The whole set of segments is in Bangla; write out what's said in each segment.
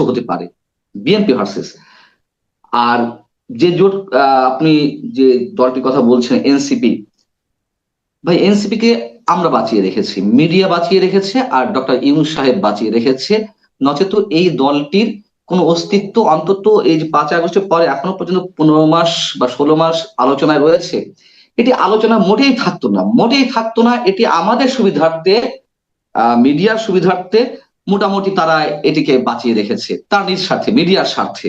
হতে পারে, বিএনপি ভার্সেস। আর যে জোট আপনি যে দলটির কথা বলছেন এনসিপি, ভাই এনসিপি কে আমরা বাঁচিয়ে রেখেছি, মিডিয়া বাঁচিয়ে রেখেছে, আর ডক্টর ইউনূস সাহেব বাঁচিয়ে রেখেছে। নচেত এই দলটির কোন অস্তিত্ব অন্তত এই যে 5ই আগস্টের পরে এখনো পর্যন্ত 15 মাস বা 16 মাস আলোচনায় রয়েছে। এটি আলোচনা মোটেই থাকতো না, মোটেই থাকতো না। এটি আমাদের সুবিধার্থে, মিডিয়ার সুবিধার্থে মোটামুটি তারা এটিকে বাঁচিয়ে রেখেছে তার নিজ স্বার্থে, মিডিয়ার স্বার্থে।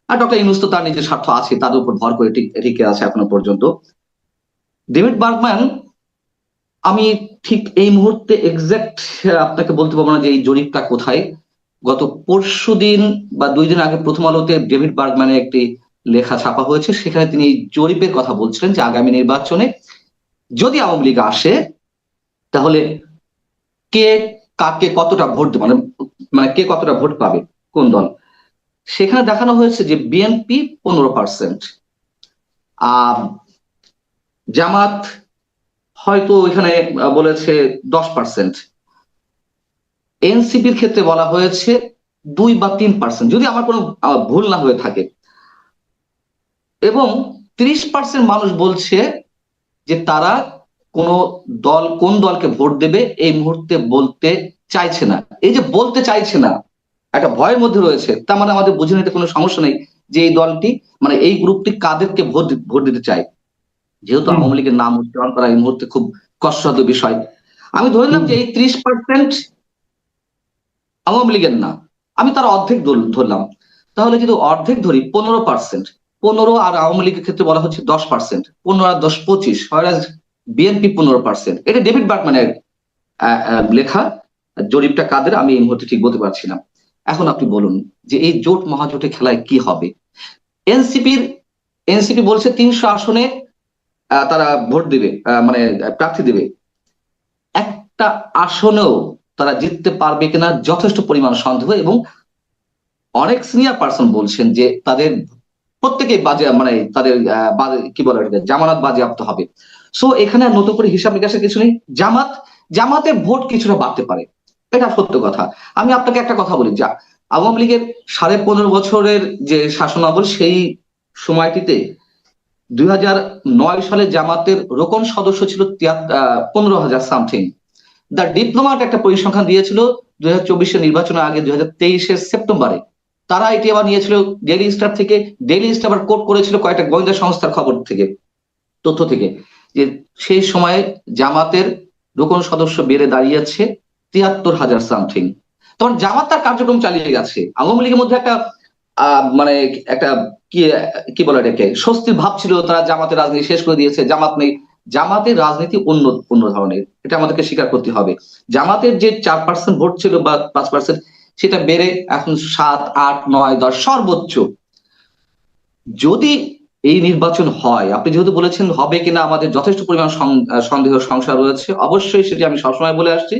আর ডক্টর ইউনূস তো তার নিজের স্বার্থ আছে, তাদের উপর ভর করে টিকে আছে এখনো পর্যন্ত। ডেভিড বার্গম্যান, আমি ঠিক এই মুহূর্তে এক্সাক্ট আপনাকে বলতে পারবো না যে এই জরিপটা কোথায়। গত পরশুদিন বা 2 দিন আগে প্রথম আলোতে ডেভিড বার্গম্যানের একটি লেখা ছাপা হয়েছে, সেখানে তিনি এই জরিপের কথা বলছিলেন যে আগামী নির্বাচনে যদি আওয়ামী লীগ আসে তাহলে কে কাকে কতটা ভোট দেবে, মানে মানে কে কতটা ভোট পাবে, কোন দল। সেখানে দেখানো হয়েছে যে বিএনপি 15%, আহ জামাত হয়তো ওইখানে বলেছে 10%, এনসিপির ক্ষেত্রে বলা হয়েছে 2 বা 3%, যদি আমার কোনো ভুল না হয়ে থাকে। এবং 30% মানুষ বলছে যে তারা কোন দল, কোন দলকে ভোট দেবে এই মুহূর্তে বলতে চাইছে না। এই যে বলতে চাইছে না, একটা ভয়ের মধ্যে রয়েছে, তার মানে আমাদের বুঝে নিতে কোনো সমস্যা নেই যে এই দলটি, মানে এই গ্রুপটি কাদেরকে ভোট দিতে চায়। যেহেতু হুম আওয়ামী লীগের নাম উচ্চারণ করা এই মুহূর্তে খুব কষ্টসাধ্য বিষয়, আমি ধরে নিলাম হুম যে এই 30% আওয়ামী লীগের না, আমি তার অর্ধেক ধরলাম। তাহলে যদি অর্ধেক ধরি 15%, 15 আর আওয়ামী লীগের ক্ষেত্রে বলা হচ্ছে 10%, 15 আর 10 25, বিএনপি 15%। এটা ডেভিড বার্গম্যানের লেখা। জরিপটা কাদের আমি এই মুহূর্তে ঠিক বলতে পারছি না। এখন আপনি বলুন যে এই জোট মহাজোটে খেলায় কি হবে। এনসিপির এনসিপি বলছে 300 আসনে তারা ভোট দিবে, মানে প্রার্থী দিবে। একটা আসনেও তারা জিততে পারবে কিনা যথেষ্ট পরিমাণ সন্দেহ। এবং অনেক সিনিয়র পার্সন বলছেন যে তাদের প্রত্যেকেই বাজে, মানে তাদের কি বলে ওটাকে, জামানত বাজেয়াপ্ত হবে। সো এখানে আর নতুন করে হিসাব নিকাশের কিছু নেই। জামাতের ভোট কিছুটা বাড়তে পারে, এটা সত্য কথা। আমি আপনাকে একটা কথা বলি, যা আওয়ামী লীগের 15.5 বছরের যে শাসনামল, সেই সময়টিতে 2009 সালে জামাতের রোকন সদস্য ছিল 15,000 সামথিং। দ্য ডিপ্লোমাট একটা পরিসংখ্যান দিয়েছিল 2024 নির্বাচনের আগে, 2023 সেপ্টেম্বরে। তারা এটি আবার নিয়েছিল ডেইলি স্টার থেকে। ডেইলি স্টার আবার কোট করেছিল কয়েকটা গোয়েন্দা সংস্থার খবর থেকে, তথ্য থেকে, যে সেই সময়ে জামাতের রোকন সদস্য বেড়ে দাঁড়িয়েছে 73,000 সামথিং। তখন জামাত তার কার্যক্রম চালিয়ে গেছে। আওয়ামী লীগের মধ্যে একটা মানে একটা কি কি বলে এটাকে, স্বস্তির ভাব ছিল, তারা জামাতের রাজনীতি শেষ করে দিয়েছে, জামাত নেই। জামাতের রাজনীতি অন্য অন্য ধরনের, এটা আমাদেরকে স্বীকার করতে হবে। জামাতের যে 4% ভোট ছিল বা 5%, সেটা বেড়ে এখন 7, 8, 9, 10 সর্বোচ্চ। যদি এই নির্বাচন হয়, আপনি যেহেতু বলেছেন হবে কিনা আমাদের যথেষ্ট পরিমাণ সন্দেহ সংশয় রয়েছে, অবশ্যই সেটি আমি সবসময় বলে আসছি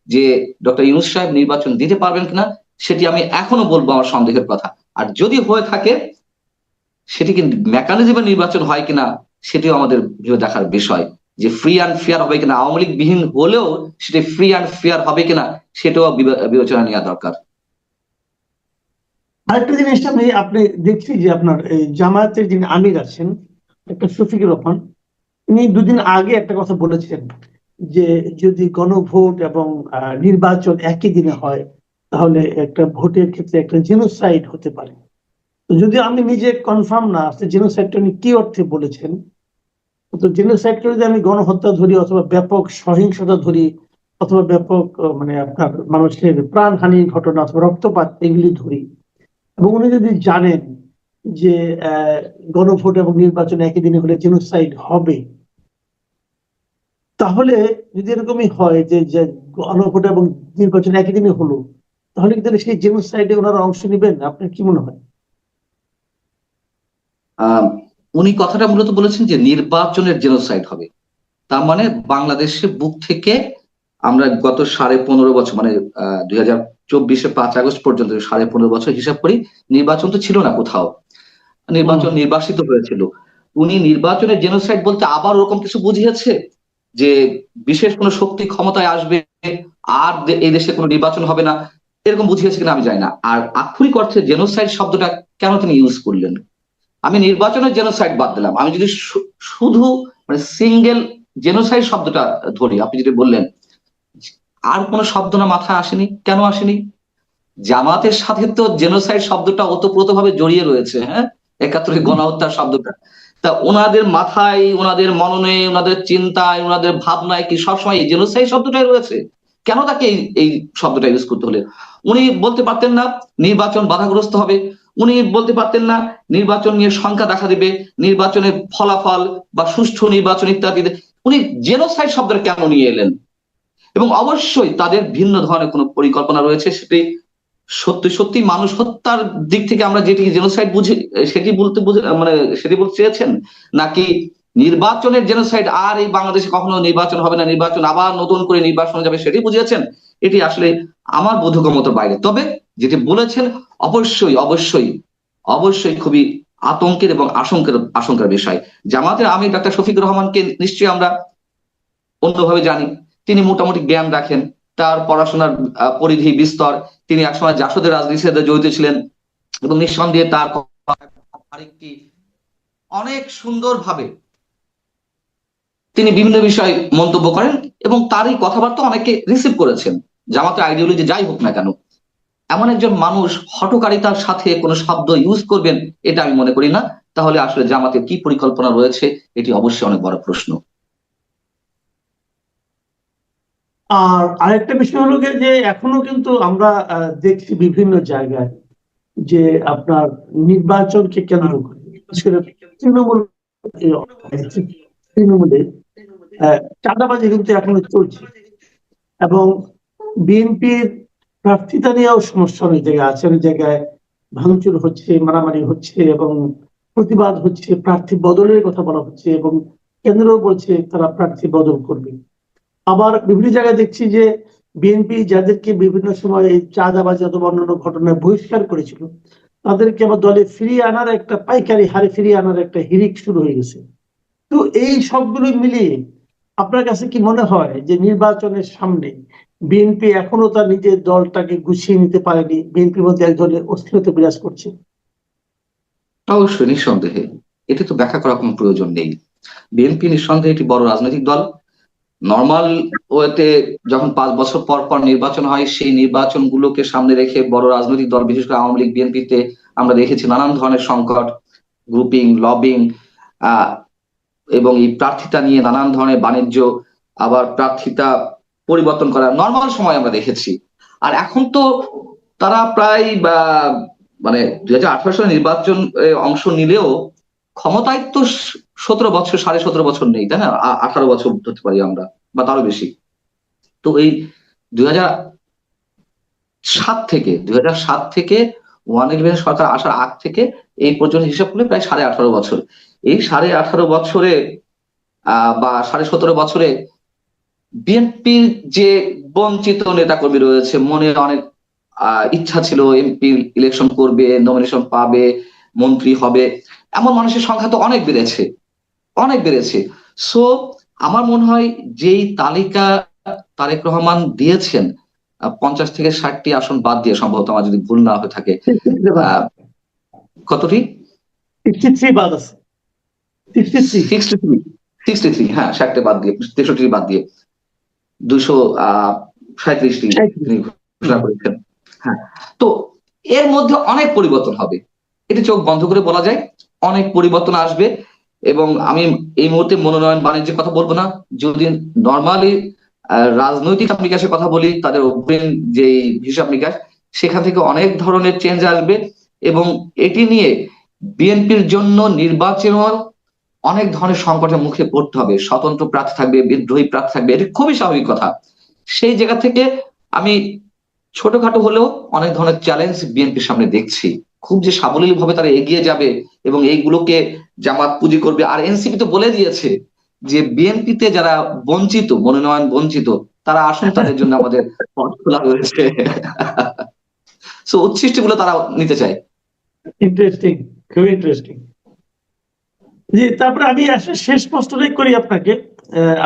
যে ডক্টর ইউনূস সাহেব নির্বাচন দিতে পারবেন কিনা সেটি আমি এখনো বলবো আমার সন্দেহের কথা। আর যদি হয়ে থাকে সেটি কিন্তু মেকানিজমে নির্বাচন হয় কিনা সেটিও আমাদের ভেবে দেখার বিষয়, যে ফ্রি অ্যান্ড ফেয়ার হবে কিনা, আওয়ামী লীগ বিহীন হলেও সেটি ফ্রি অ্যান্ড ফেয়ার হবে কিনা সেটাও বিবেচনা নেওয়া দরকার। আরেকটা জিনিস আমি আপনি দেখছি যে আপনার এই জামায়াতের যিনি আমির আছেন একটা শফিকুর রহমান, তিনি 2 দিন আগে একটা কথা বলেছেন যে যদি গণভোট এবং নির্বাচন একই দিনে হয় তাহলে একটা ভোটের ক্ষেত্রে একটা জেনোসাইড হতে পারে। তো যদি আমি নিজে কনফার্ম না আসলে জেনোসাইডটা উনি কি অর্থে বলেছেন, তো জেনোসাইডকে যদি আমি গণহত্যা ধরি অথবা ব্যাপক সহিংসতা ধরি অথবা ব্যাপক মানে আপনার মানুষের প্রাণহানির ঘটনা অথবা রক্তপাত এগুলি ধরি, এবং উনি যদি জানেন যে গণভোট এবং নির্বাচন একই দিনে হলে জেনোসাইড হবে, তাহলে যদি এরকমই হয় যে যে গণভোট এবং নির্বাচন একই দিনে হলো, তাহলে কি তাহলে সেই জেনোসাইডে ওনারা অংশ নেবেন? আপনার কি মনে হয়? আহ উনি কথাটা মূলত বলেছেন যে নির্বাচনের জেনোসাইড হবে। তার মানে বাংলাদেশের বুক থেকে আমরা গত 15.5 বছর, মানে 2024 5 আগস্ট পর্যন্ত 15.5 বছর হিসাব করি, নির্বাচন তো ছিল না কোথাও, হুম নির্বাচন নির্বাসিত হয়েছিল। উনি নির্বাচনের জেনোসাইড বলতে আবার ওরকম কিছু বুঝিয়েছে যে বিশেষ কোনো শক্তি ক্ষমতায় আসবে আর এই দেশে কোনো নির্বাচন হবে না, এরকম বুঝিয়েছে কিনা আমি জানি না। আর আক্ষরিক অর্থে জেনোসাইড শব্দটা কেন তিনি ইউজ করলেন? আমি নির্বাচনের জেনোসাইড বাদ দিলাম, আমি যদি শুধু মানে সিঙ্গেল জেনোসাইড শব্দটা ধরি, আপনি যেটা বললেন, আর কোনো শব্দ না মাথায় আসেনি, কেন আসেনি? জামাতের সাথে তো জেনোসাইড শব্দটা ওতপ্রোতভাবে জড়িয়ে রয়েছে, হ্যাঁ, একাত্তরের গণহত্যার শব্দটা। তা ওনাদের মাথায়, ওনাদের মননে, ওনাদের চিন্তায়, ওনাদের ভাবনায় কি সবসময় এই জেনোসাইড শব্দটাই রয়েছে? কেন তাকে এই শব্দটা ইউজ করতে হলে? উনি বলতে পারতেন না নির্বাচন বাধাগ্রস্ত হবে, উনি বলতে পারতেন না নির্বাচন নিয়ে শঙ্কা দেখা দেবে, নির্বাচনের ফলাফল বা সুষ্ঠু নির্বাচন ইত্যাদিতে, উনি জেনোসাইড শব্দটা কেন নিয়ে এলেন? এবং অবশ্যই তাদের ভিন্ন ধরনের কোনো পরিকল্পনা রয়েছে, সেটি সত্যি সত্যি মানুষ হত্যার দিক থেকে আমরা যেটি জেনোসাইড বুঝি সেটি বলতে মানে সেটি বলতে চেয়েছেন, নাকি নির্বাচনের জেনোসাইড, আর এই বাংলাদেশে কখনো নির্বাচন হবে না, নির্বাচন আবার নতুন করে নির্বাচন যাবে, সেটি বুঝিয়েছেন? এটি আসলে আমার বোধগম্যতার বাইরে। তবে যেটি বলেছেন অবশ্যই অবশ্যই অবশ্যই খুবই আতঙ্কের এবং আশঙ্কার বিষয়। জামাতের আমির ডাক্তার শফিকুর রহমানকে নিশ্চয়ই আমরা অন্যভাবে জানি, তিনি মোটামুটি জ্ঞান রাখেন, তার পড়াশোনার পরিধি বিস্তর, তিনি একসময় জাসদের রাজনীতির সাথে জড়িত ছিলেন এবং নিঃসন্দেহে তার আরেকটি অনেক সুন্দরভাবে তিনি বিভিন্ন বিষয় মন্তব্য করেন এবং তারই কথাবার্তা অনেকে রিসিভ করেছেন। জামাতের আইডিওলজি যাই হোক না কেন, এমন একজন মানুষ হঠকারিতার সাথে কোনো শব্দ ইউজ করবেন, এটা আমি মনে করি না। তাহলে আসলে জামাতের কি পরিকল্পনা রয়েছে, এটি অবশ্যই অনেক বড় প্রশ্ন। আর আরেকটা বিষয় হলো গিয়ে যে এখনো কিন্তু আমরা দেখছি বিভিন্ন জায়গায় যে আপনার নির্বাচনকে কেন্দ্র করে বিশেষ করে তৃণমূল তৃণমূলে চাঁদাবাজি কিন্তু এখনো চলছে, এবং বিএনপির প্রার্থিতা নিয়েও সমস্যা অনেক জায়গায় আছে, অনেক জায়গায় ভাঙচুর হচ্ছে, মারামারি হচ্ছে এবং প্রতিবাদ হচ্ছে, প্রার্থী বদলের কথা বলা হচ্ছে এবং কেন্দ্র বলছে তারা প্রার্থী বদল করবে। আবার বিভিন্ন জায়গায় দেখছি যে বিএনপি যাদেরকে বিভিন্ন সময় এই চাঁদাবাজি অথবা অন্যান্য ঘটনায় বহিষ্কার করেছিল, তাদেরকে আবার দলে ফিরিয়ে আনার একটা পাইকারি হারে ফিরিয়ে আনার একটা হিড়িক শুরু হয়ে গেছে। তো এই সবগুলো মিলিয়ে আপনার কাছে কি মনে হয় যে নির্বাচনের সামনে বিএনপি এখনো তার নিজের দলটাকে গুছিয়ে নিতে পারেনি, বিএনপির মধ্যে এক ধরনের অস্থিরতা বিরাজ করছে? অবশ্যই, নিঃসন্দেহে, এটি তো ব্যাখ্যা করার কোনো প্রয়োজন নেই। বিএনপি নিঃসন্দেহে একটি বড় রাজনৈতিক দল। নর্মাল ওয়েতে যখন 5 বছর পর পর নির্বাচন হয়, সেই নির্বাচনগুলোকে সামনে রেখে বড় রাজনৈতিক দল, বিশেষ করে আওয়ামী লীগ, বিএনপিতে আমরা দেখেছি নানান ধরনের সংকট, গ্রুপিং, লবিং, এবং এই প্রার্থিতা নিয়ে নানান ধরনের বাণিজ্য, আবার প্রার্থিতা পরিবর্তন করা নর্মাল সময় আমরা দেখেছি। আর এখন তো তারা প্রায় মানে 2018 সালে নির্বাচন অংশ নিলেও ক্ষমতায় তো 17 বছর, 17.5 বছর নেই, তাই না? 18 বছর ধরতে পারি আমরা, বা তারও বেশি। তো এই 2007 থেকে ওয়ান ইলেভেন সরকার আসার আগ থেকে এই পর্যন্ত হিসাব করলে প্রায় 18.5 বছর। এই 18.5 বছরে বা 17.5 বছরে বিএনপির যে বঞ্চিত নেতাকর্মী রয়েছে, মনে অনেক ইচ্ছা ছিল এমপি ইলেকশন করবে, নমিনেশন পাবে, মন্ত্রী হবে, এমন মানুষের সংখ্যা তো অনেক বেড়েছে, অনেক বেড়েছে। সো আমার মনে হয় যেই তালিকা তারেক রহমান দিয়েছেন, 50 থেকে 60টি আসন বাদ দিয়ে, সম্ভবত আমার যদি ভুল না হয়ে থাকে, কতটি? 63 বাদ আছে, 63। 63, হ্যাঁ, 60টি বাদ দিয়ে, 63টি বাদ দিয়ে 237টি তিনি ঘোষণা করেছেন। হ্যাঁ, তো এর মধ্যে অনেক পরিবর্তন হবে, এটি চোখ বন্ধ করে বলা যায়। অনেক পরিবর্তন আসবে এবং আমি এই মুহূর্তে মনোনয়ন বাণিজ্যের কথা বলবো না। যদি নর্মালি রাজনৈতিক হিসাব নিকাশের কথা বলি, তাদের অগ্রিম যে হিসাব নিকাশ, সেখান থেকে অনেক ধরনের চেঞ্জ আসবে এবং এটি নিয়ে বিএনপির জন্য নির্বাচন অনেক ধরনের সংকটের মুখে পড়তে হবে। স্বতন্ত্র প্রার্থী থাকবে, বিদ্রোহী প্রার্থী থাকবে, এটি খুবই স্বাভাবিক কথা। সেই জায়গা থেকে আমি ছোটখাটো হলেও অনেক ধরনের চ্যালেঞ্জ বিএনপির সামনে দেখছি। খুব যে সাবলীল ভাবে তারা এগিয়ে যাবে এবং এইগুলোকে জামাত পুঁজি করবে। আর এনসিপি তো বলে দিয়েছে যে বিএনপিতে যারা বঞ্চিত, মনোনয়ন বঞ্চিত, তারা আসুন, তাদের জন্য আমাদের পথ খোলা রয়েছে। সো উচ্ছিষ্ট গুলো তারা নিতে চায়। ইন্টারেস্টিং, খুবই ইন্টারেস্টিং। জি, তারপরে আমি আসলে শেষ প্রশ্নটাই করি আপনাকে।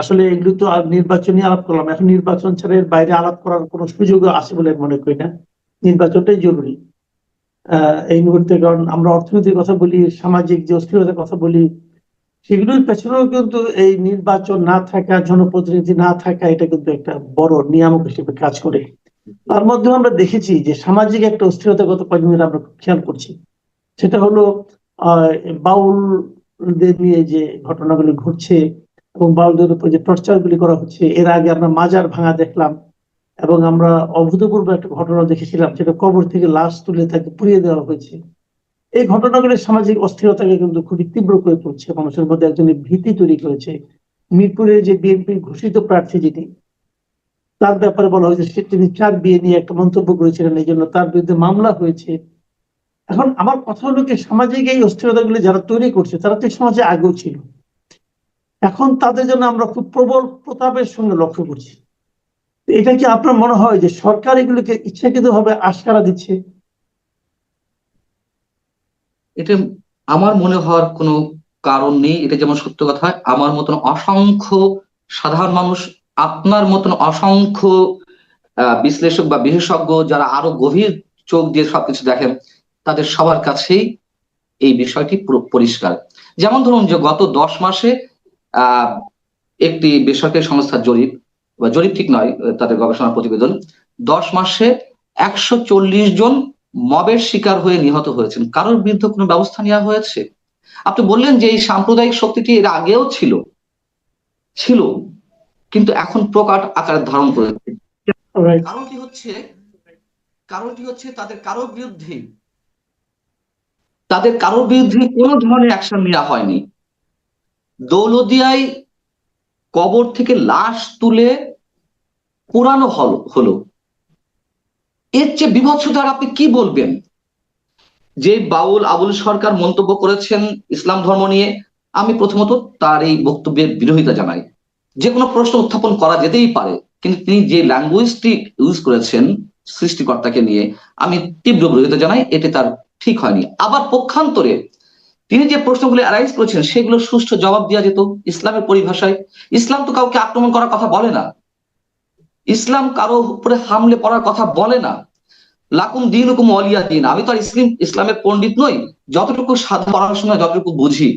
আসলে এগুলো তো নির্বাচনী আলাপ করলাম, এখন নির্বাচন ছাড়া এর বাইরে আলাপ করার কোনো সুযোগ আছে বলে মনে করি না। নির্বাচনটাই জরুরি এই মুহূর্তে। কারণ আমরা অর্থনীতির কথা বলি, সামাজিক যে অস্থিরতার কথা বলি, সেগুলোর পেছনেও কিন্তু এই নির্বাচন না থাকা, জনপ্রতিনিধি না থাকা, এটা কিন্তু একটা বড় নিয়ামক হিসেবে কাজ করে। তার মধ্যেও আমরা দেখেছি যে সামাজিক একটা অস্থিরতা গত কয়েকদিন ধরে আমরা খেয়াল করছি। সেটা হলো আহ বাউলদের নিয়ে যে ঘটনাগুলি ঘটছে এবং বাউলদের উপর যে টর্চার গুলি করা হচ্ছে। এর আগে আমরা মাজার ভাঙা দেখলাম, এবং আমরা অভূতপূর্ব একটা ঘটনা দেখেছিলাম, সেটা কবর থেকে লাশ তুলে তাকে পুড়িয়ে দেওয়া হয়েছে। এই ঘটনাগুলি সামাজিক অস্থিরতাকে কিন্তু খুবই তীব্র করে তুলছে, মানুষের মধ্যে একজনের ভীতি তৈরি করেছে। মিরপুরে যে বিএনপির ঘোষিত প্রার্থী যিনি, তার ব্যাপারে বলা হয়েছে তিনি 4 বিয়ে নিয়ে একটা মন্তব্য করেছিলেন, এই জন্য তার বিরুদ্ধে মামলা হয়েছে। এখন আমার কথা হলো কি, সামাজিক এই অস্থিরতাগুলি যারা তৈরি করছে তারা তো এই সমাজে আগেও ছিল, এখন তাদের জন্য আমরা খুব প্রবল প্রতাপের সঙ্গে লক্ষ্য করছি। তো এটা কি আপনার মনে হয় যে সরকার এগুলোকে ইচ্ছাকৃত ভাবে আশকারা দিচ্ছে? এটা আমার মনে হওয়ার কোনো কারণ নেই। এটা যেমন সত্য কথা, আমার মতন অসংখ্য সাধারণ মানুষ, আপনার মতন অসংখ্য বিশ্লেষক বা বিশেষজ্ঞ যারা আরো গভীর চোখ দিয়ে সবকিছু দেখেন, তাদের সবার কাছেই এই বিষয়টি পুরো পরিষ্কার। যেমন ধরুন যে গত 10 মাসে আহ একটি বেসরকারি সংস্থার জরিপ, বা জরিপ ঠিক নয়, তাদের গবেষণা প্রতিবেদন, 10 মাসে 140 জন মবের শিকার হয়ে নিহত হয়েছেন। কারোর বিরুদ্ধে কোনো ব্যবস্থা নেওয়া হয়েছে? আপনি বললেন যে এই সাম্প্রদায়িক শক্তিটি এর আগেও ছিল ছিল কিন্তু এখন প্রকট আকার ধারণ করেছে। Right. কারণটি হচ্ছে তাদের কারোর বিরুদ্ধে কোনো ধরনের অ্যাকশন নেওয়া হয়নি। দৌলতদিয়ায় কবর থেকে লাশ তুলে পোড়ানো হলো। এর চেয়ে বিভৎসতা আপনি কি বলবেন? যে বাউল আবুল সরকার মন্তব্য করেছেন ইসলাম ধর্ম নিয়ে, আমি প্রথমত তার এই বক্তব্যের বিরোধিতা জানাই। যে কোনো প্রশ্ন উত্থাপন করা যেতেই পারে, কিন্তু তিনি যে ল্যাঙ্গুয়েজটি ইউজ করেছেন সৃষ্টিকর্তাকে নিয়ে, আমি তীব্র বিরোধিতা জানাই। এটি তার ঠিক হয়নি। আবার পক্ষান্তরে তিনি যে প্রশ্নগুলো অ্যারাইজ করেছেন সেগুলো সুষ্ঠু জবাব দেওয়া যেত ইসলামের পরিভাষায়। ইসলাম তো কাউকে আক্রমণ করার কথা বলে না, ইসলাম কারো উপরে হামলে পড়ার কথা বলে না। লাকুম দীনুকুম ওয়ালিয়া দিন। আমি তো আর ইসলামের পণ্ডিত নই, যতটুকু সাধারণ পড়াশোনা যতটুকু বুঝি।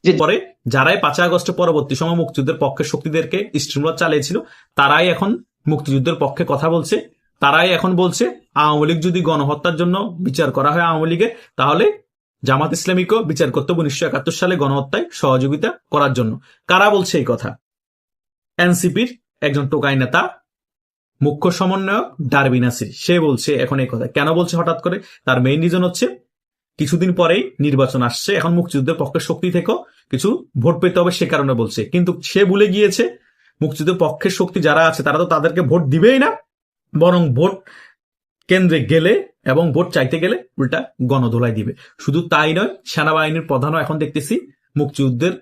যে পরে যারাই 5ই আগস্ট পরবর্তী সময় মুক্তিযুদ্ধের পক্ষে শক্তিদেরকে স্টিমুলার চালিয়েছিল, তারাই এখন মুক্তিযুদ্ধের পক্ষে কথা বলছে। তারাই এখন বলছে আওয়ামী লীগ যদি গণহত্যার জন্য বিচার করা হয় আওয়ামী লীগের, তাহলে জামাত ইসলামীকেও বিচার করতে হবে 1971 সালে গণহত্যায় সহযোগিতা করার জন্য। কারা বলছে এই কথা? এনসিপির একজন টোকাই নেতা, মুখ্য সমন্বয়ক ডারবি নাসির, সে বলছে এখন এই কথা। কেন বলছে হঠাৎ করে? তার মেইন রিজন হচ্ছে কিছুদিন পরেই নির্বাচন আসছে, এখন মুক্তিযুদ্ধের পক্ষের শক্তি থেকেও কিছু ভোট পেতে হবে, সে কারণে বলছে। কিন্তু সে ভুলে গিয়েছে মুক্তিযুদ্ধের পক্ষের শক্তি যারা আছে তারা তো তাদেরকে ভোট দিবেই না, বরং ভোট কেন্দ্রে গেলে এবং ভোট চাইতে গেলে উল্টা গণধোলাই দিবে। শুধু তাই নয়, সেনাবাহিনীর প্রধানও এখন দেখতেছি মুক্তিযুদ্ধের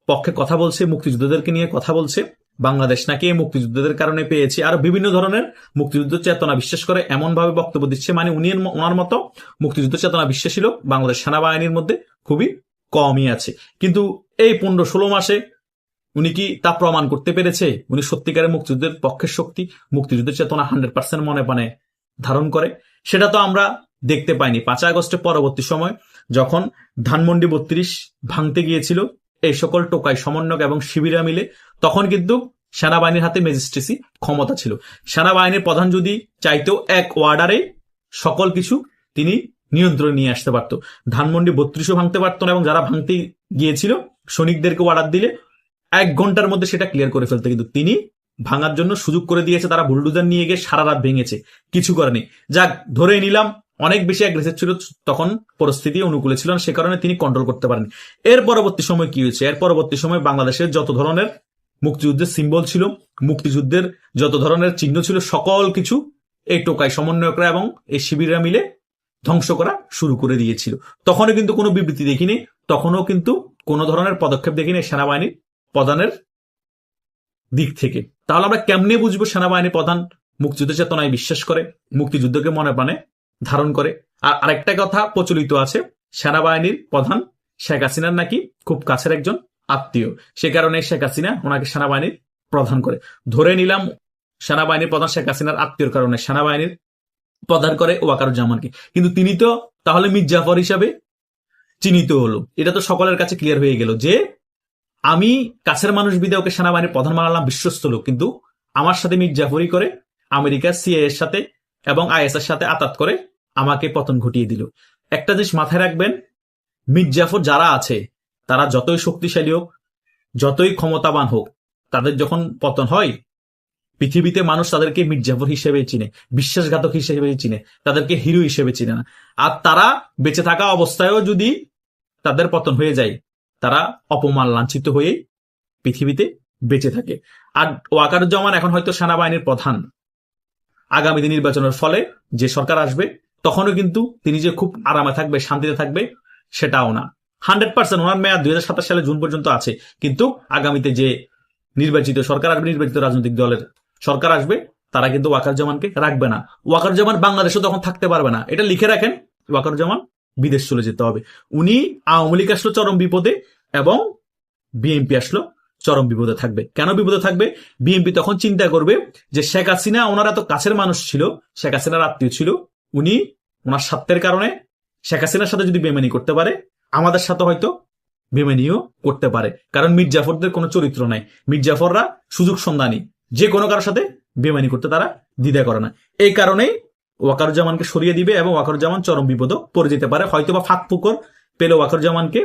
পক্ষে কথা বলছে, মুক্তিযুদ্ধদেরকে নিয়ে কথা বলছে। বাংলাদেশ নাকি এই মুক্তিযুদ্ধদের কারণে পেয়েছে, আর বিভিন্ন ধরনের মুক্তিযুদ্ধ চেতনা বিশ্বাস করে এমন ভাবে বক্তব্য দিচ্ছে, মানে ওনার মতো মুক্তিযুদ্ধ চেতনা বিশ্বাসী লোক বাংলাদেশ সেনাবাহিনীর মধ্যে খুবই কমই আছে। কিন্তু এই 15-16 মাসে উনি কি তা প্রমাণ করতে পেরেছে উনি সত্যিকারের মুক্তিযুদ্ধের পক্ষের শক্তি, মুক্তিযুদ্ধের চেতনা 100% মনে প্রাণে ধারণ করে? সেটা তো আমরা দেখতে পাইনি। 5ই আগস্টের পরবর্তী সময় যখন ধানমন্ডি 32 ভাঙতে গিয়েছিল এই সকল টোকাই সমন্বয়ক এবং শিবিরা মিলে, তখন কিন্তু সেনাবাহিনীর হাতে ম্যাজিস্ট্রেসি ক্ষমতা ছিল। সেনাবাহিনীর প্রধান যদি চাইতেও এক ওয়ার্ডারে সকল কিছু তিনি নিয়ন্ত্রণে নিয়ে আসতে পারত। ধানমন্ডি 32ও ভাঙতে পারত না, এবং যারা ভাঙতে গিয়েছিল সৈনিকদেরকে অর্ডার দিলে 1 ঘন্টার মধ্যে সেটা ক্লিয়ার করে ফেলতে। কিন্তু তিনি ভাঙার জন্য সুযোগ করে দিয়েছে, তারা বুলডোজার নিয়ে গিয়ে সারা রাত ভেঙেছে, কিছু করেনি। যাক, ধরে নিলাম অনেক বেশি অ্যাগ্রেসিভ ছিল, তখন পরিস্থিতি অনুকূলে ছিল না, সে কারণে তিনি কন্ট্রোল করতে পারেন। এর পরবর্তী সময় কি হয়েছে? এর পরবর্তী সময় বাংলাদেশের যত ধরনের মুক্তিযুদ্ধের সিম্বল ছিল, মুক্তিযুদ্ধের যত ধরনের চিহ্ন ছিল, সকল কিছু এই টোকাই সমন্বয়করা এবং এই শিবিররা মিলে ধ্বংস করা শুরু করে দিয়েছিল। তখনও কিন্তু কোনো বিবৃতি দেখিনি, তখনও কিন্তু কোনো ধরনের পদক্ষেপ দেখিনি সেনাবাহিনীর প্রধানের দিক থেকে। তাহলে আমরা কেমনে বুঝবো সেনাবাহিনীর প্রধান মুক্তিযুদ্ধ চেতনায় বিশ্বাস করে, মুক্তিযুদ্ধকে মনে প্রাণে ধারণ করে? আর আরেকটা কথা প্রচলিত আছে, সেনাবাহিনীর প্রধান শেখ হাসিনার নাকি খুব কাছের একজন আত্মীয়, সে কারণে শেখ হাসিনা ওনাকে সেনাবাহিনীর প্রধান করে। ধরে নিলাম সেনাবাহিনীর প্রধান শেখ হাসিনার আত্মীয়র কারণে সেনাবাহিনীর প্রদান করে ওয়াকারুজ্জামানকে, কিন্তু তিনি তো তাহলে মীর জাফর হিসাবে চিহ্নিত হলো। এটা তো সকলের কাছে ক্লিয়ার হয়ে গেল যে আমি কাছের মানুষ বিদে ওকে সেনাবাহিনীর প্রধান বানালাম, বিশ্বস্ত লোক, কিন্তু আমার সাথে মীর জাফরই করে আমেরিকা সিআইএ এর সাথে এবং আইএস এর সাথে আতাত করে আমাকে পতন ঘটিয়ে দিল। একটা জিনিস মাথায় রাখবেন, মীর জাফর যারা আছে তারা যতই শক্তিশালী হোক, যতই ক্ষমতাবান হোক, তাদের যখন পতন হয় পৃথিবীতে মানুষ তাদেরকে মীর জাফর হিসেবে চিনে, বিশ্বাসঘাতক হিসেবে চিনে, তাদেরকে হিরো হিসেবে চিনে না। আর তারা বেঁচে থাকা অবস্থায়ও যদি তাদের পতন হয়ে যায়, তারা অপমান লাঞ্ছিত হয়ে পৃথিবীতে বেঁচে থাকে। আর ওয়াকারুজ্জামান এখন হয়তো সেনাবাহিনীর প্রধান, আগামী নির্বাচনের ফলে যে সরকার আসবে তখনও কিন্তু তিনি যে খুব আরামে থাকবে, শান্তিতে থাকবে, সেটাও না। 100% ওনার মেয়াদ 2027 সালে জুন পর্যন্ত আছে, কিন্তু আগামীতে যে নির্বাচিত সরকার আসবে, নির্বাচিত রাজনৈতিক দলের সরকার আসবে, তারা কিন্তু ওয়াকারুজ্জামানকে রাখবে না। ওয়াকারুজ্জামান বাংলাদেশে তখন থাকতে পারবে না, এটা লিখে রাখেন। ওয়াকারুজ্জামান বিদেশ চলে যেতে হবে। উনি আওয়ামী লীগ আসলো চরম বিপদে এবং বিএনপি আসলো চরম বিপদে থাকবে। কেন বিপদে থাকবে? বিএনপি তখন চিন্তা করবে যে শেখ হাসিনা ওনার এত কাছের মানুষ ছিল, শেখ হাসিনার আত্মীয় ছিল, উনি ওনার স্বার্থের কারণে শেখ হাসিনার সাথে যদি বেমানি করতে পারে, আমাদের সাথে হয়তো বেমানিও করতে পারে। কারণ মীর জাফরদের কোনো চরিত্র নাই, মীর জাফররা সুযোগ সন্ধানী, যে কোনো কারোর সাথে বেমানি করতে তারা দ্বিধা করে না। এই কারণেই ওয়াকারুজ্জামানকে সরিয়ে দিবে এবং ওয়াকারুজ্জামান চরম বিপদও পড়ে যেতে পারে। হয়তোবা ফাঁক ফুকর পেলে ওয়াকারুজ্জামানকে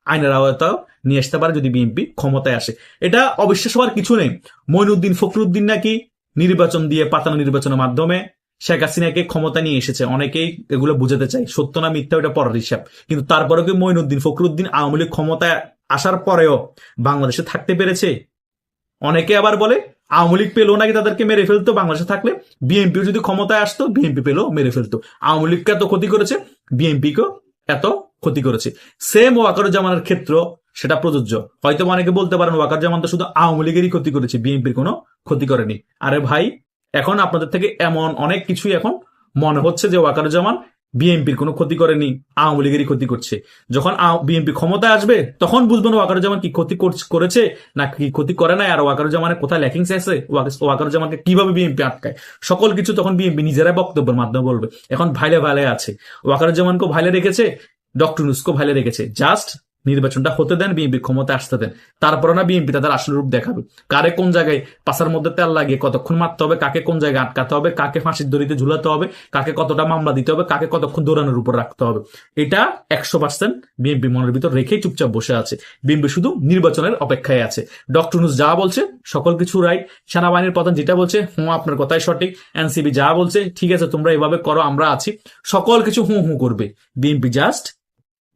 আইনের আওতায় নিয়ে আসতে পারে যদি বিএনপি ক্ষমতায় আসে। এটা অবিশ্বাস হওয়ার কিছু নেই। মঈনুদ্দিন ফখরুদ্দিন নাকি নির্বাচন দিয়ে, পাতানো নির্বাচনের মাধ্যমে শেখ হাসিনাকে ক্ষমতা নিয়ে এসেছে। অনেকেই এগুলো বুঝাতে চাই, সত্য না মিথ্যা ওটা পরের হিসাব। কিন্তু তারপরেও কি মঈনুদ্দিন ফখরুদ্দিন আওয়ামী লীগ ক্ষমতায় আসার পরেও বাংলাদেশে থাকতে পেরেছে? অনেকে আবার বলে আওয়ামী লীগ পেলেও নাকি তাদেরকে মেরে ফেলতো, বাংলাদেশে থাকলে বিএনপি যদি ক্ষমতায় আসতো, বিএনপি পেলেও মেরে ফেলতো। আওয়ামী লীগকে এত ক্ষতি করেছে, বিএনপিকেও এত ক্ষতি করেছে। সেম ওয়াকারুজ্জামানের ক্ষেত্র সেটা প্রযোজ্য। হয়তো অনেকে বলতে পারেন ওয়াকারুজ্জামান তো শুধু আওয়ামী লীগেরই ক্ষতি করেছে, বিএনপির কোনো ক্ষতি করেনি। আরে ভাই, এখন আপনাদের থেকে এমন অনেক কিছুই এখন মনে হচ্ছে যে ওয়াকারুজ্জামান বিএনপির কোনো ক্ষতি করেনি, আওয়ামী লীগেরই ক্ষতি করছে। যখন বিএনপি ক্ষমতায় আসবে তখন বুঝবেন ওয়াকারুজ্জামান কি ক্ষতি করেছে না কি ক্ষতি করে নাই, আর ওয়াকারুজ্জামানের কোথায় ল্যাকিংস আছে, ওয়াকারুজ্জামানকে কিভাবে বিএনপি আটকায়, সকল কিছু তখন বিএনপি নিজেরাই বক্তব্যের মাধ্যমে বলবে। এখন ভাইলে ভাইলে আছে, ওয়াকারুজ্জামানকেও ভাইলে রেখেছে, ডক্টর ইউনূসকেও ভাইলে রেখেছে। জাস্ট নির্বাচনটা হতে দেন, বিএনপি ক্ষমতা আসতে দেন, তারপরে না বিএনপি তাদের আসল রূপ দেখাবে। কারে কোন জায়গায় পাশার মধ্যে তেল লাগিয়ে কতক্ষণ মারতে হবে, কাকে কোন জায়গায় আটকাতে হবে, কাকে ফাঁসির দড়িতে ঝুলাতে হবে, কাকে কতটা মামলা দিতে হবে, কাকে কতক্ষণ দৌড়ানোর উপর রাখতে হবে, এটা 100% বিএনপি মনের ভিতর রেখেই চুপচাপ বসে আছে। বিএনপি শুধু নির্বাচনের অপেক্ষায় আছে। ডক্টর ইউনূস যা বলছে সকল কিছু রাইট, সেনাবাহিনীর প্রধান যেটা বলছে হুঁ আপনার কথাই সঠিক, এনসিপি যা বলছে ঠিক আছে তোমরা এভাবে করো আমরা আছি, সকল কিছু হুঁ হুঁ করবে। বিএনপি জাস্ট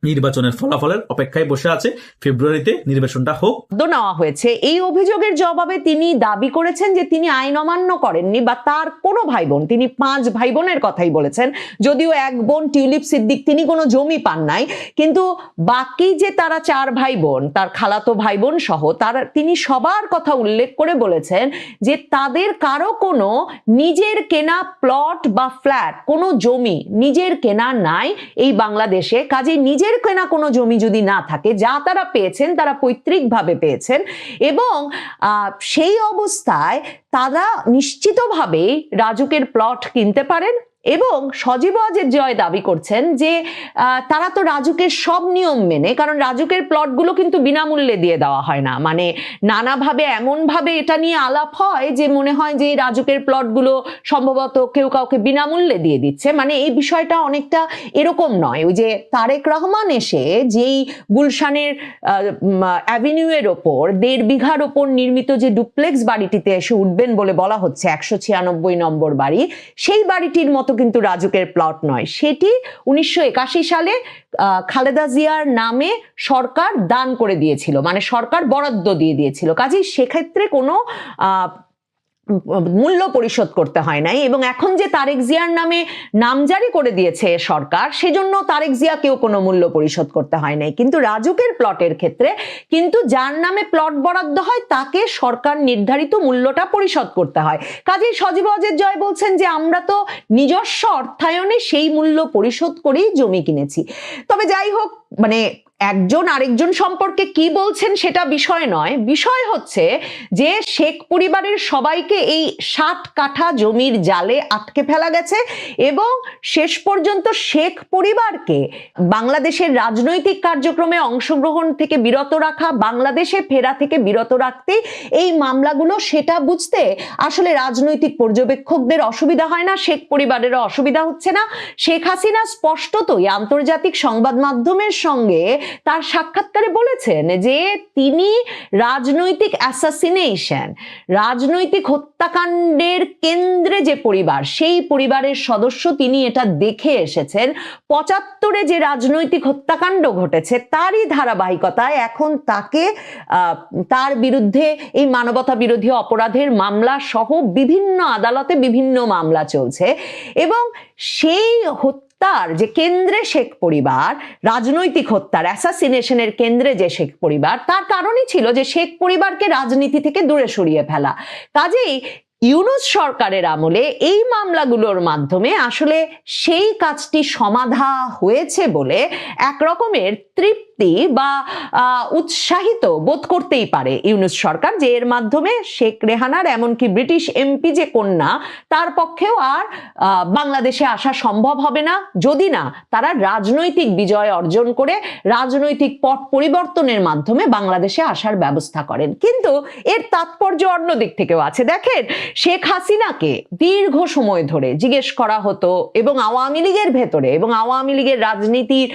নির্বাচনের ফলাফলের অপেক্ষায় বসে আছে, ফেব্রুয়ারিতে নির্বাচনটা হোক। নেওয়া হয়েছে। এই অভিযোগের জবাবে তিনি দাবি করেছেন যে তিনি আইন অমান্য করেননি বা তার কোনো ভাই বোন, তিনি 5 ভাই বোনের কথাই বলেছেন, যদিও এক বোন টিউলিপ সিদ্দিক তিনি কোনো জমি পান নাই, কিন্তু বাকি যে তারা 4 ভাই বোন, তার খালাতো ভাই বোন সহ তিনি সবার কথা উল্লেখ করে বলেছেন যে তাদের কারো কোনো নিজের কেনা প্লট বা ফ্ল্যাট, কোনো জমি নিজের কেনা নাই এই বাংলাদেশে। কাজে নিজের কেনা কোনো জমি যদি না থাকে, যা তারা পেয়েছেন তারা পৈতৃকভাবে পেয়েছেন, এবং সেই অবস্থায় তারা নিশ্চিতভাবে রাজুকের প্লট কিনতে পারেন। এবং সজীব ওয়াজেদ জয় দাবি করছেন যে তারা তো রাজুকের সব নিয়ম মেনে, কারণ রাজুকের প্লটগুলো কিন্তু বিনামূল্যে দিয়ে দেওয়া হয় না, মানে নানাভাবে এমনভাবে এটা নিয়ে আলাপ হয় যে মনে হয় যে রাজুকের প্লটগুলো সম্ভবত কেউ কাউকে বিনামূল্যে দিয়ে দিচ্ছে। মানে এই বিষয়টা অনেকটা এরকম নয়। ওই যে তারেক রহমান এসে যেই গুলশানের অ্যাভিনিউ এর ওপর 1.5 বিঘার ওপর নির্মিত যে ডুপ্লেক্স বাড়িটিতে এসে উঠবেন বলে বলা হচ্ছে, 196 নম্বর বাড়ি, সেই বাড়িটির মতো কিন্তু রাজুকের প্লট নয়। সেটি 1981 সালে খালেদা জিয়ার নামে সরকার দান করে দিয়েছিল, মানে সরকার বরাদ্দ দিয়ে দিয়েছিল। কাজেই সেক্ষেত্রে কোনো মূল্য পরিশোধ করতে হয় নাই। এবং এখন যে তারেক জিয়ার নামে নামজারি করে দিয়েছে সরকার, সেজন্য তারেক জিয়াকেও কোনো মূল্য পরিশোধ করতে হয় নাই। কিন্তু রাজুকের প্লটের ক্ষেত্রে কিন্তু যার নামে প্লট বরাদ্দ হয় তাকে সরকার নির্ধারিত মূল্যটা পরিশোধ করতে হয়। কাজেই সজীব ওয়াজেদ জয় বলছেন যে আমরা তো নিজস্ব অর্থায়নে সেই মূল্য পরিশোধ করেই জমি কিনেছি। তবে যাই হোক, মানে একজন আরেকজন সম্পর্কে কি বলছেন সেটা বিষয় নয়, বিষয় হচ্ছে যে শেখ পরিবারের সবাইকে এই 60 কাঠা জমির জালে আটকে ফেলা গেছে এবং শেষ পর্যন্ত শেখ পরিবারকে বাংলাদেশের রাজনৈতিক কার্যক্রমে অংশগ্রহণ থেকে বিরত রাখা, বাংলাদেশে ফেরা থেকে বিরত রাখতে এই মামলাগুলো, সেটা বুঝতে আসলে রাজনৈতিক পর্যবেক্ষকদের অসুবিধা হয় না, শেখ পরিবারেরও অসুবিধা হচ্ছে না। শেখ হাসিনা স্পষ্টতই আন্তর্জাতিক সংবাদ মাধ্যমের সঙ্গে তার সাক্ষাৎকারে বলেছেন যে তিনি রাজনৈতিক অ্যাসাসিনেশন, রাজনৈতিক হত্যাকাণ্ডের কেন্দ্রে যে পরিবার, সেই পরিবারের সদস্য তিনি এটা দেখে এসেছেন। 75-এ যে রাজনৈতিক হত্যাকাণ্ড ঘটেছে তারই ধারাবাহিকতায় এখন তাকে তার বিরুদ্ধে এই মানবতা বিরোধী অপরাধের মামলা সহ বিভিন্ন আদালতে বিভিন্ন মামলা চলছে এবং সেই হত্যার যে কেন্দ্রে শেখ পরিবার, রাজনৈতিক হত্যার অ্যাসাসিনেশনের কেন্দ্রে যে শেখ পরিবার, তার কারণই ছিল যে শেখ পরিবারকে রাজনীতি থেকে দূরে সরিয়ে ফেলা। কাজেই ইউনূস সরকারের আমলে এই মামলাগুলোর মাধ্যমে আসলে সেই কাজটি সমাধা হয়েছে বলে এক রকমের তৃপ্তি বা উৎসাহিত বোধ করতেই পারে ইউনূস সরকার, যে এর মাধ্যমে শেখ রেহানার এমনকি ব্রিটিশ এমপি যে কন্যা, তার পক্ষেও আর বাংলাদেশে আসা সম্ভব হবে না যদি না তারা রাজনৈতিক বিজয় অর্জন করে রাজনৈতিক পট পরিবর্তনের মাধ্যমে বাংলাদেশে আসার ব্যবস্থা করেন। কিন্তু এর তাৎপর্য অন্য দিক থেকেও আছে। দেখেন, শেখ হাসিনাকে দীর্ঘ সময় ধরে জিজ্ঞেস করা হতো এবং আওয়ামী লীগের ভেতরে এবং আওয়ামী লীগের রাজনীতির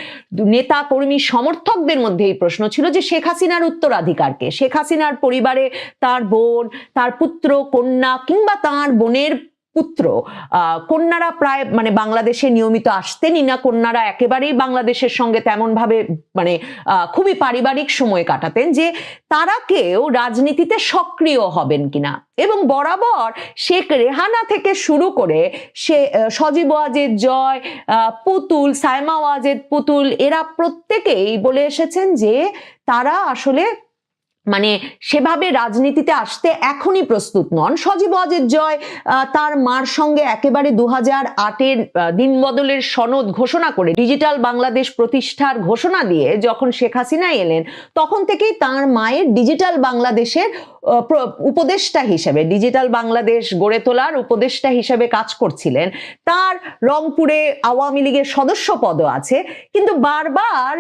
নেতা কর্মী সমর্থকদের মধ্যে এই প্রশ্ন ছিল যে শেখ হাসিনার উত্তরাধিকারকে, শেখ হাসিনার পরিবারে তার বোন, তার পুত্র, কন্যা কিংবা তার বোনের পুত্র, কন্যারা প্রায় বাংলাদেশে নিয়মিত আসতেনই না, কন্যারা একেবারেই বাংলাদেশের সঙ্গে তেমন ভাবে খুবই পারিবারিক সময় কাটাতেন, যে তারা কেউ রাজনীতিতে সক্রিয় হবেন কিনা। এবং বরাবর শেখ রেহানা থেকে শুরু করে সে সজীব ওয়াজেদ জয়, পুতুল, সাইমা ওয়াজেদ পুতুল, এরা প্রত্যেকেই বলে এসেছেন যে তারা আসলে সেভাবে রাজনীতিতে আসতে এখনই প্রস্তুত নন। সজীব ওয়াজেদ জয় তার মার সঙ্গে একেবারে 2008-এর দিন বদলের সনদ ঘোষণা করে ডিজিটাল বাংলাদেশ প্রতিষ্ঠার ঘোষণা দিয়ে যখন শেখ হাসিনা এলেন, তখন থেকেই তার মায়ের ডিজিটাল বাংলাদেশের উপদেষ্টা হিসেবে, ডিজিটাল বাংলাদেশ গড়ে তোলার উপদেষ্টা হিসেবে কাজ করছিলেন। তার রংপুরে আওয়ামী লীগের সদস্য পদও আছে, কিন্তু বারবার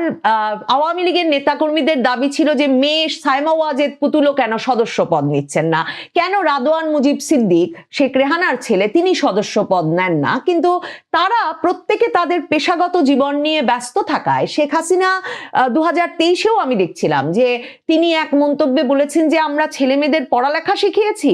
আওয়ামী লীগের নেতাকর্মীদের দাবি ছিল যে মেয়ে সাইমা ওয়াজেদ পুতুলও কেন সদস্য পদ নিচ্ছেন না, কেন রাদওয়ান মুজিব সিদ্দিক, শেখ রেহানার ছেলে, তিনি সদস্য পদ নেন না। কিন্তু তারা প্রত্যেকে তাদের পেশাগত জীবন নিয়ে ব্যস্ত থাকায় শেখ হাসিনা 2023-এও আমি দেখছিলাম যে তিনি এক মন্তব্যে বলেছেন যে আমরা ছেলেমেয়েদের পড়ালেখা শিখিয়েছি,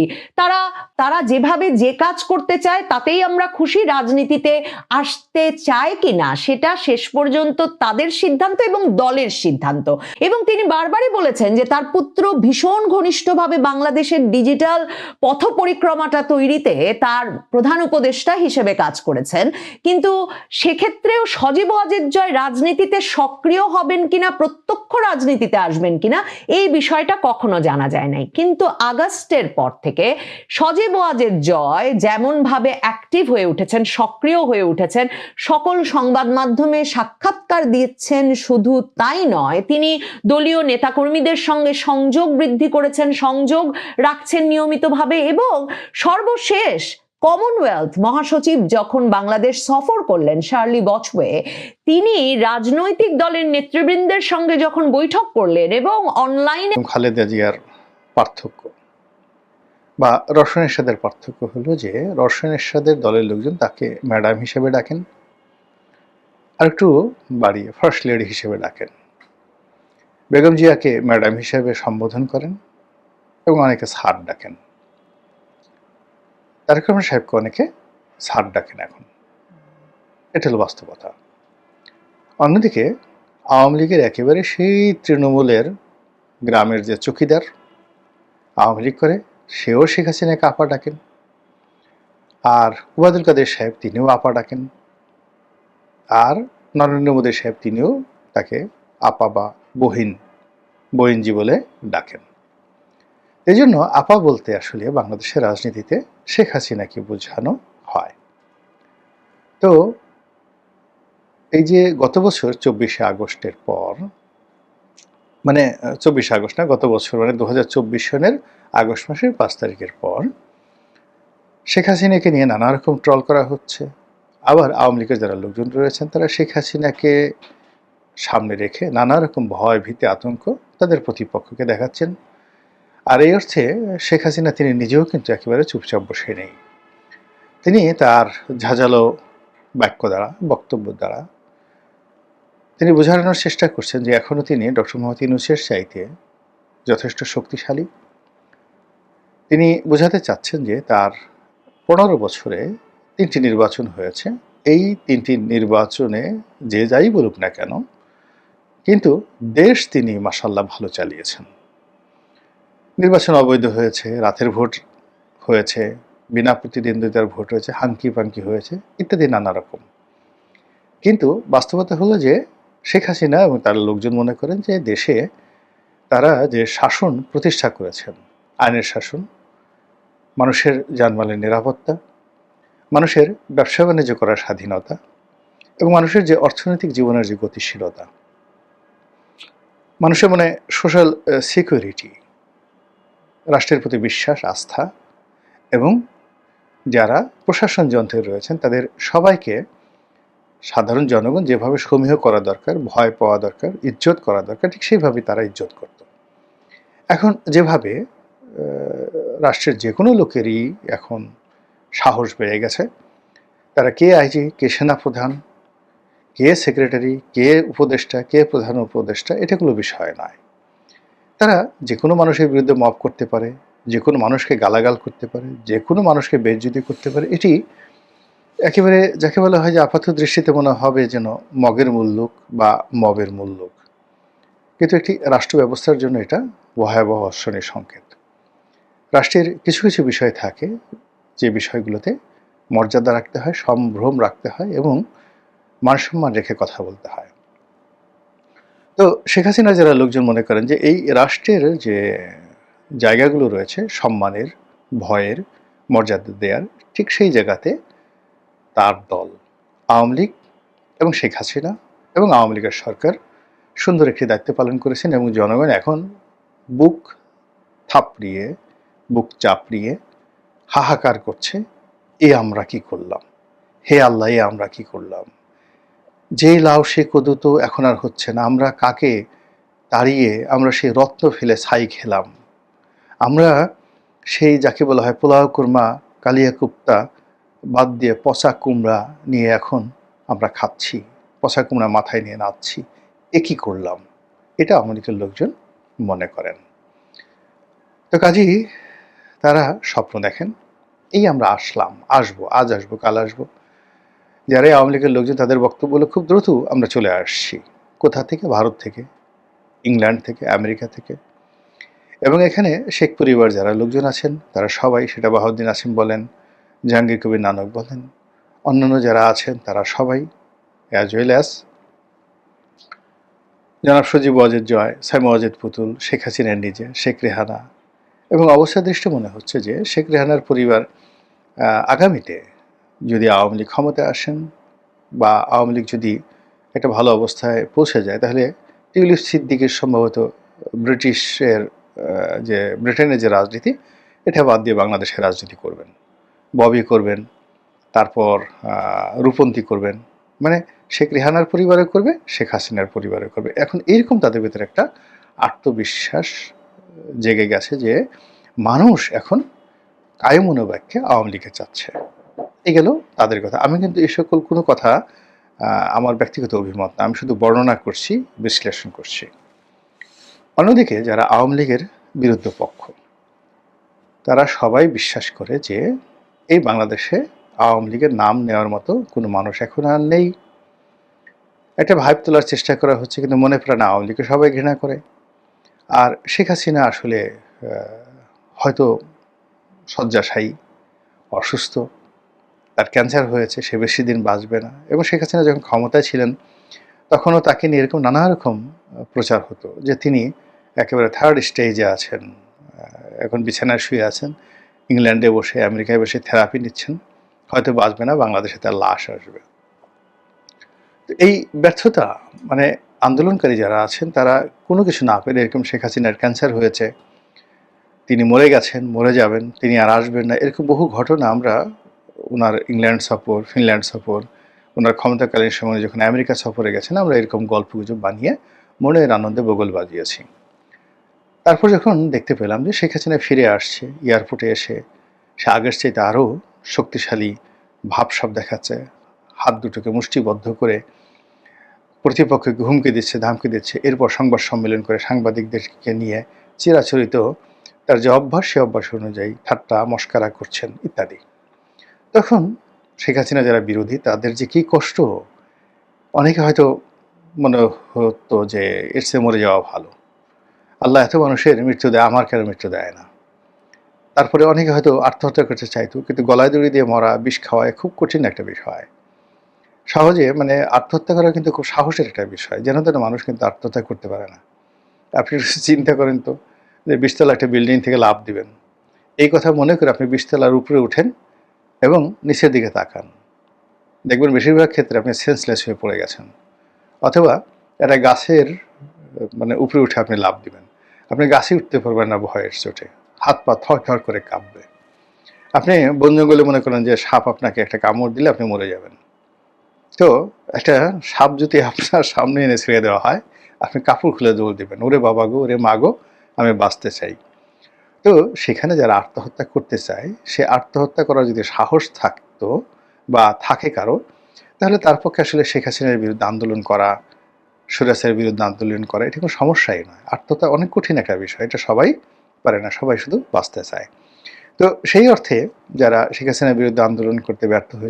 তারা যেভাবে যে কাজ করতে চায় তাতেই আমরা খুশি, রাজনীতিতে আসতে চায় কিনা সেটা শেষ পর্যন্ত তাদের সিদ্ধান্ত এবং দলের সিদ্ধান্ত। এবং তিনি বারবারই বলেছেন যে তার পুত্র ভীষণ ঘনিষ্ঠভাবে বাংলাদেশের ডিজিটাল পথ পরিক্রমাটা তৈরিতে তার প্রধান উপদেষ্টা হিসেবে কাজ করেছেন। কিন্তু সেক্ষেত্রেও সজীব ওয়াজেদ জয় রাজনীতিতে সক্রিয় হবেন কিনা, প্রত্যক্ষ রাজনীতিতে আসবেন কিনা, এই বিষয়টা কখনো জানা যায় নাই। কিন্তু আগস্টের পর থেকে সজীব ওয়াজেদ জয় যেমন ভাবে অ্যাক্টিভ হয়ে উঠেছেন, সক্রিয় হয়ে উঠেছেন, সকল সংবাদ মাধ্যমে সাক্ষাৎকার দিচ্ছেন, শুধু তাই নয়, তিনি দলীয় নেতাকর্মীদের সঙ্গে সংযোগ বৃদ্ধি করেছেন, সংযোগ রাখছেন নিয়মিতভাবে। এবং সর্বশেষ কমনওয়েলথ মহাসচিব যখন বাংলাদেশ সফর করলেন, শার্লি বচওয়ে, তিনি রাজনৈতিক দলের নেতৃবৃন্দের সঙ্গে যখন বৈঠক করলেন এবং অনলাইনে খালেদা জিয়ার পার্থক্য বা রওশন এরশাদের পার্থক্য হলো যে রওশন এরশাদের দলের লোকজন তাকে ম্যাডাম হিসেবে ডাকেন, আর একটু বাড়িয়ে ফার্স্ট লেডি হিসেবে ডাকেন। বেগম জিয়াকে ম্যাডাম হিসেবে সম্বোধন করেন এবং অনেকে স্যার ডাকেন। তারেক রহমান সাহেবকে অনেকে স্যার ডাকেন এখন, এটা হলো বাস্তবতা। অন্যদিকে আওয়ামী লীগের একেবারে সেই তৃণমূলের গ্রামের যে চৌকিদার আওয়ামী লীগ করে, সেও শেখ হাসিনাকে আপা ডাকেন, আর ওবায়দুল কাদের সাহেব তিনিও আপা ডাকেন, আর নরেন্দ্র মোদী সাহেব তিনিও তাকে আপা বা বহিনজি বলে ডাকেন। এই জন্য আপা বলতে আসলে বাংলাদেশের রাজনীতিতে শেখ হাসিনাকে বোঝানো হয়। তো এই যে গত বছর 24শে আগস্টের পর মানে 24 আগস্ট না, গত বছর মানে 2024 সনের আগস্ট মাসের 5 তারিখের পর শেখ হাসিনাকে নিয়ে নানা রকম ট্রল করা হচ্ছে। আবার আওয়ামী লীগের যারা লোকজন রয়েছেন তারা শেখ হাসিনাকে সামনে রেখে নানা রকম ভয় ভীতি আতঙ্ক তাদের প্রতিপক্ষকে দেখাচ্ছেন। আর এই অর্থে শেখ হাসিনা তিনি নিজেও কিন্তু একেবারে চুপচাপ বসে নেই। তিনি তার ঝাঁঝালো বাক্য দ্বারা, বক্তব্য দ্বারা তিনি বোঝানোর চেষ্টা করছেন যে এখনো তিনি ডক্টর মোহাম্মদ ইউনূসের চাইতে যথেষ্ট শক্তিশালী। তিনি বোঝাতে চাচ্ছেন যে তার 15 বছরে 3টি নির্বাচন হয়েছে, এই 3টি নির্বাচনে যে যাই বলুক না কেন, কিন্তু দেশ তিনি মাশাআল্লাহ ভালো চালিয়েছেন। নির্বাচন অবৈধ হয়েছে, রাতের ভোট হয়েছে, বিনা প্রতিদ্বন্দ্বিতার ভোট হয়েছে, হাঙ্কি পাঙ্কি হয়েছে, ইত্যাদি নানা রকম। কিন্তু বাস্তবতা হলো যে শেখ হাসিনা এবং তার লোকজন মনে করেন যে দেশে তারা যে শাসন প্রতিষ্ঠা করেছেন, আইনের শাসন, মানুষের জানমালের নিরাপত্তা, মানুষের ব্যবসা বাণিজ্য করার স্বাধীনতা এবং মানুষের যে অর্থনৈতিক জীবনের যে গতিশীলতা, মানুষের মনে সোশ্যাল সিকিউরিটি, রাষ্ট্রের প্রতি বিশ্বাস, আস্থা এবং যারা প্রশাসন যন্ত্রে রয়েছেন তাদের সবাইকে সাধারণ জনগণ যেভাবে সমীহ করা দরকার, ভয় পাওয়া দরকার, ইজ্জত করা দরকার, ঠিক সেইভাবেই তারা ইজ্জত করত। এখন যেভাবে রাষ্ট্রের যে কোনো লোকেরই এখন সাহস বেড়ে গেছে, তারা কে আইজি, কে সেনাপ্রধান, কে সেক্রেটারি, কে উপদেষ্টা, কে প্রধান উপদেষ্টা, এটা কোনো বিষয় নয়। তারা যে কোনো মানুষের বিরুদ্ধে মব করতে পারে, যে কোনো মানুষকে গালাগাল করতে পারে, যে কোনো মানুষকে বেইজ্জতি করতে পারে। এটি একেবারে যাকে বলা হয় যে আপাত দৃষ্টিতে মনে হবে যেন মগের মুল্লুক বা মবের মুল্লুক, কিন্তু একটি রাষ্ট্র ব্যবস্থার জন্য এটা ভয়াবহ অর্শনের সংকেত। রাষ্ট্রের কিছু কিছু বিষয় থাকে যে বিষয়গুলোতে মর্যাদা রাখতে হয়, সম্ভ্রম রাখতে হয় এবং মানসম্মান রেখে কথা বলতে হয়। তো শেখ হাসিনা যারা লোকজন মনে করেন যে এই রাষ্ট্রের যে জায়গাগুলো রয়েছে সম্মানের, ভয়ের, মর্যাদা দেওয়ার, ঠিক সেই জায়গাতে তার দল আওয়ামী লীগ এবং শেখ হাসিনা এবং আওয়ামী লীগের সরকার সুন্দর একটি দায়িত্ব পালন করেছেন এবং জনগণ এখন বুক থাপড়িয়ে, বুক চাপড়িয়ে হাহাকার করছে, এ আমরা কি করলাম, হে আল্লাহ এ আমরা কি করলাম, যে লাউ সে কদু তো এখন আর হচ্ছে না, আমরা কাকে তাড়িয়ে আমরা সেই রত্ন ফেলে ছাই খেলাম, আমরা সেই যাকে বলা হয় পোলাও কুরমা, কালিয়া কুপ্তা বাদ দিয়ে পচা কুমড়া নিয়ে এখন আমরা খাচ্ছি, পচা কুমড়া মাথায় নিয়ে নাচছি, এ কি করলাম, এটা আওয়ামী লীগের লোকজন মনে করেন। তো কাজেই তারা স্বপ্ন দেখেন, এই আমরা আসলাম, আসবো, আজ আসবো, কাল আসবো। যারা আওয়ামী লীগের লোকজন তাদের বক্তব্য হলো খুব দ্রুত আমরা চলে আসছি। কোথা থেকে? ভারত থেকে, ইংল্যান্ড থেকে, আমেরিকা থেকে। এবং এখানে শেখ পরিবার যারা লোকজন আছেন তারা সবাই, সেটা বাহাউদ্দিন আসিম বলেন, জাহাঙ্গীর কবির নানক বলেন, অন্যান্য যারা আছেন তারা সবাই, অ্যাজ ওয়েল অ্যাজ জনাব সজীব ওয়াজেদ জয়, সাইমা ওয়াজেদ পুতুল, শেখ হাসিনার নিজে, শেখ রেহানা, এবং অবস্থা দৃষ্টি মনে হচ্ছে যে শেখ রেহানার পরিবার আগামীতে যদি আওয়ামী লীগ ক্ষমতায় আসেন বা আওয়ামী লীগ যদি একটা ভালো অবস্থায় পৌঁছে যায়, তাহলে টিউলিপ সিদ্দিকের সম্ভবত ব্রিটিশের যে ব্রিটেনের যে রাজনীতি, এটা বাদ দিয়ে বাংলাদেশের রাজনীতি করবেন, ববি করবেন, তারপর রূপন্তী করবেন, মানে শেখ রেহানার পরিবারে করবে, শেখ হাসিনার পরিবারে করবে। এখন এইরকম তাদের ভিতরে একটা আত্মবিশ্বাস জেগে গেছে যে মানুষ এখন কায়মনোবাক্যে আওয়ামী লীগে চাচ্ছে। এই গেল তাদের কথা। আমি কিন্তু এই সকল কোনো কথা আমার ব্যক্তিগত অভিমত না, আমি শুধু বর্ণনা করছি, বিশ্লেষণ করছি। অন্যদিকে যারা আওয়ামী লীগের বিরুদ্ধ পক্ষ, তারা সবাই বিশ্বাস করে যে এই বাংলাদেশে আওয়ামী লীগের নাম নেওয়ার মতো কোনো মানুষ এখন আর নেই। একটা ভাইব তোলার চেষ্টা করা হচ্ছে, কিন্তু মনে প্রাণে আওয়ামী লীগকে সবাই ঘৃণা করে। আর শেখ হাসিনা আসলে হয়তো শয্যাশায়ী, অসুস্থ, তার ক্যান্সার হয়েছে, সে বেশি দিন বাঁচবে না। এবং শেখ হাসিনা যখন ক্ষমতায় ছিলেন তখনও তাকে নিয়ে এরকম নানা রকম প্রচার হতো যে তিনি একেবারে থার্ড স্টেজে আছেন, এখন বিছানায় শুয়ে আছেন, ইংল্যান্ডে বসে, আমেরিকায় বসে থেরাপি নিচ্ছেন, হয়তো বাঁচবে না, বাংলাদেশে তার লাশ আসবে। এই ব্যর্থতা মানে আন্দোলনকারী যারা আছেন তারা কোনো কিছু না পেরে এরকম শেখ হাসিনার ক্যান্সার হয়েছে, তিনি মরে গেছেন, মরে যাবেন, তিনি আর আসবেন না, এরকম বহু ঘটনা আমরা ওনার ইংল্যান্ড সফর, ফিনল্যান্ড সফর, ওনার ক্ষমতাকালীন সময়ে যখন আমেরিকা সফরে গেছেন, আমরা এরকম গল্পগুজব বানিয়ে মনের আনন্দে বগল বাজিয়েছি। তারপর যখন দেখতে পেলাম যে শেখ হাসিনা ফিরে আসছে, এয়ারপোর্টে এসে সে আগের চাইতে আরও শক্তিশালী ভাবসাব দেখাচ্ছে, হাত দুটোকে মুষ্টিবদ্ধ করে প্রতিপক্ষকে হুমকি দিচ্ছে, ধামকি দিচ্ছে, এরপর সংবাদ সম্মেলন করে সাংবাদিকদেরকে নিয়ে চিরাচরিত তার যে অভ্যাস, সে অভ্যাস অনুযায়ী ঠাট্টা মস্কারা করছেন ইত্যাদি। তখন শেখ হাসিনা যারা বিরোধী তাদের যে কি কষ্ট, অনেকে হয়তো মনে হতো যে এর চেয়ে মরে যাওয়া ভালো, আল্লাহ এত মানুষের মৃত্যু দেয়, আমার কেন মৃত্যু দেয় না। তারপরে অনেকে হয়তো আত্মহত্যা করতে চাইতো, কিন্তু গলায় দড়ি দিয়ে মরা, বিষ খাওয়ায় খুব কঠিন একটা বিষয়। সহজে মানে আত্মহত্যা করা কিন্তু খুব সাহসের একটা বিষয়, যেন তেন মানুষ কিন্তু আত্মহত্যা করতে পারে না। আপনি চিন্তা করেন তো যে 20 তলা একটা বিল্ডিং থেকে লাফ দিবেন, এই কথা মনে করে আপনি 20 তলার উপরে উঠেন এবং নিচের দিকে তাকান, দেখবেন বেশিরভাগ ক্ষেত্রে আপনি সেন্সলেস হয়ে পড়ে গেছেন। অথবা একটা গাছের মানে উপরে উঠে আপনি লাফ দিবেন, আপনি গাছে উঠতে পারবেন না ভয়ের চোটে, হাত পা থর থর করে কাঁপবে। আপনি বন জঙ্গলে মনে করেন যে সাপ আপনাকে একটা কামড় দিলে আপনি মরে যাবেন, তো একটা সাপ যদি আপনার সামনে এনে ছেড়ে দেওয়া হয়, আপনি কাপড় খুলে দৌড় দিবেন, ওরে বাবা গো, ওরে মা গো, আমি বাঁচতে চাই। তো সেখানে যারা আত্মহত্যা করতে চায়, সে আত্মহত্যা করার যদি সাহস থাকতো বা থাকে কারো, তাহলে তার পক্ষে আসলে শেখ হাসিনার বিরুদ্ধে আন্দোলন করা, স্বৈরাচারের বিরুদ্ধে আন্দোলন করা, এটা কোনো সমস্যাই নয়। আত্মহত্যা অনেক কঠিন একটা বিষয়, এটা সবাই পারে না, সবাই শুধু বাঁচতে চায়। তো সেই অর্থে যারা শেখ হাসিনার বিরুদ্ধে আন্দোলন করতে ব্যর্থ হয়েছে